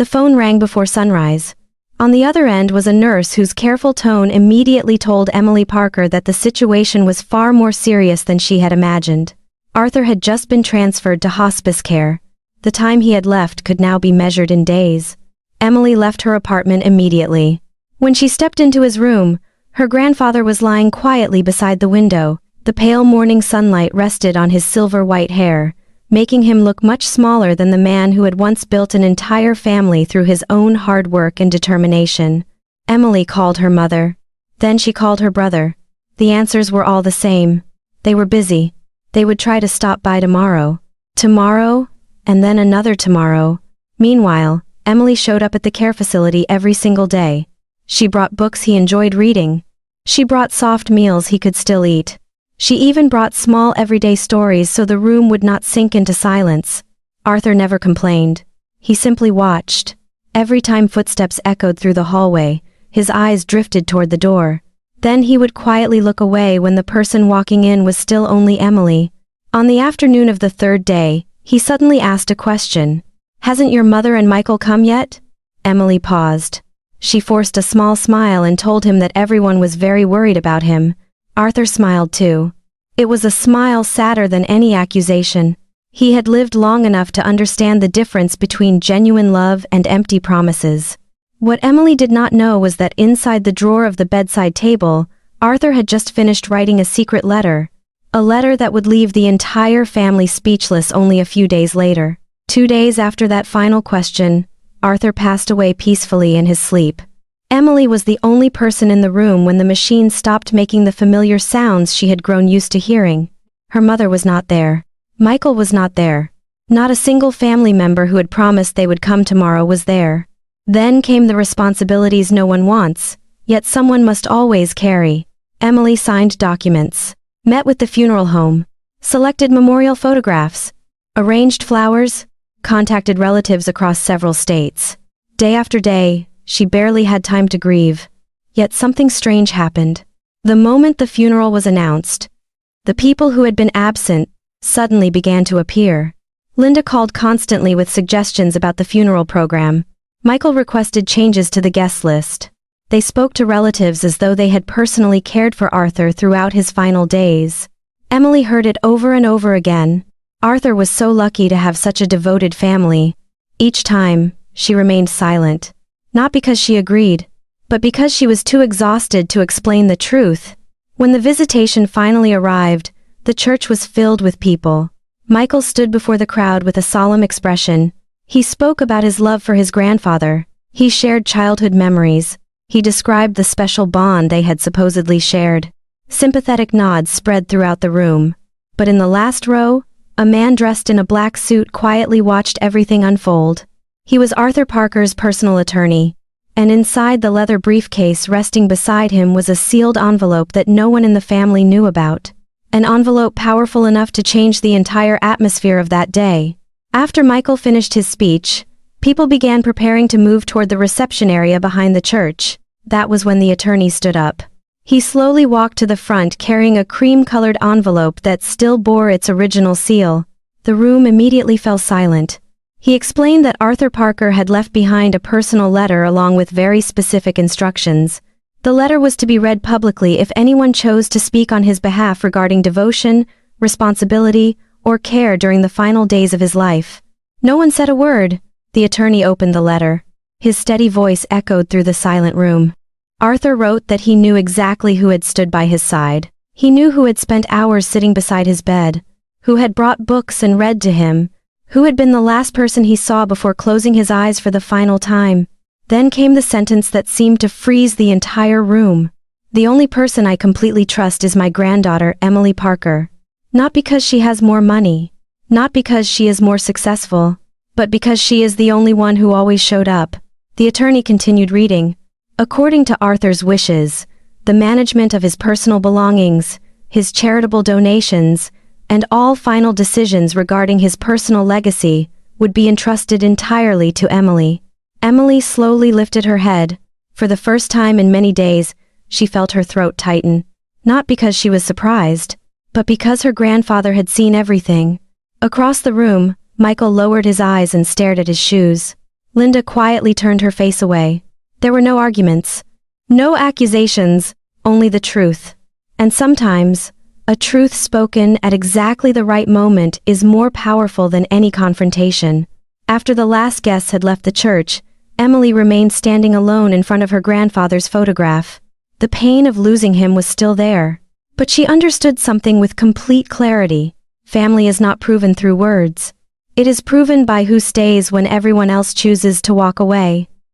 The phone rang before sunrise. On the other end was a nurse whose careful tone immediately told Emily Parker that the situation was far more serious than she had imagined. Arthur had just been transferred to hospice care. The time he had left could now be measured in days. Emily left her apartment immediately. When she stepped into his room, her grandfather was lying quietly beside the window. The pale morning sunlight rested on his silver-white hair, making him look much smaller than the man who had once built an entire family through his own hard work and determination. Emily called her mother. Then she called her brother. The answers were all the same. They were busy. They would try to stop by tomorrow. Tomorrow, and then another tomorrow. Meanwhile, Emily showed up at the care facility every single day. She brought books he enjoyed reading. She brought soft meals he could still eat. She even brought small everyday stories so the room would not sink into silence. Arthur never complained. He simply watched. Every time footsteps echoed through the hallway, his eyes drifted toward the door. Then he would quietly look away when the person walking in was still only Emily. On the afternoon of the third day, he suddenly asked a question. "Hasn't your mother and Michael come yet?" Emily paused. She forced a small smile and told him that everyone was very worried about him. Arthur smiled too. It was a smile sadder than any accusation. He had lived long enough to understand the difference between genuine love and empty promises. What Emily did not know was that inside the drawer of the bedside table, Arthur had just finished writing a secret letter. A letter that would leave the entire family speechless only a few days later. 2 days after that final question, Arthur passed away peacefully in his sleep. Emily was the only person in the room when the machine stopped making the familiar sounds she had grown used to hearing. Her mother was not there. Michael was not there. Not a single family member who had promised they would come tomorrow was there. Then came the responsibilities no one wants, yet someone must always carry. Emily signed documents, met with the funeral home, selected memorial photographs, arranged flowers, contacted relatives across several states. Day after day, she barely had time to grieve. Yet something strange happened. The moment the funeral was announced, the people who had been absent suddenly began to appear. Linda called constantly with suggestions about the funeral program. Michael requested changes to the guest list. They spoke to relatives as though they had personally cared for Arthur throughout his final days. Emily heard it over and over again. Arthur was so lucky to have such a devoted family. Each time, she remained silent. Not because she agreed, but because she was too exhausted to explain the truth. When the visitation finally arrived, the church was filled with people. Michael stood before the crowd with a solemn expression. He spoke about his love for his grandfather. He shared childhood memories. He described the special bond they had supposedly shared. Sympathetic nods spread throughout the room. But in the last row, a man dressed in a black suit quietly watched everything unfold. He was Arthur Parker's personal attorney, and inside the leather briefcase resting beside him was a sealed envelope that no one in the family knew about. An envelope powerful enough to change the entire atmosphere of that day. After Michael finished his speech, people began preparing to move toward the reception area behind the church. That was when the attorney stood up. He slowly walked to the front carrying a cream-colored envelope that still bore its original seal. The room immediately fell silent. He explained that Arthur Parker had left behind a personal letter along with very specific instructions. The letter was to be read publicly if anyone chose to speak on his behalf regarding devotion, responsibility, or care during the final days of his life. No one said a word. The attorney opened the letter. His steady voice echoed through the silent room. Arthur wrote that he knew exactly who had stood by his side. He knew who had spent hours sitting beside his bed, who had brought books and read to him, who had been the last person he saw before closing his eyes for the final time. Then came the sentence that seemed to freeze the entire room. "The only person I completely trust is my granddaughter, Emily Parker. Not because she has more money, not because she is more successful, but because she is the only one who always showed up." The attorney continued reading. According to Arthur's wishes, the management of his personal belongings, his charitable donations, and all final decisions regarding his personal legacy would be entrusted entirely to Emily. Emily slowly lifted her head. For the first time in many days, she felt her throat tighten. Not because she was surprised, but because her grandfather had seen everything. Across the room, Michael lowered his eyes and stared at his shoes. Linda quietly turned her face away. There were no arguments. No accusations, only the truth. And sometimes, a truth spoken at exactly the right moment is more powerful than any confrontation. After the last guests had left the church, Emily remained standing alone in front of her grandfather's photograph. The pain of losing him was still there. But she understood something with complete clarity. Family is not proven through words. It is proven by who stays when everyone else chooses to walk away.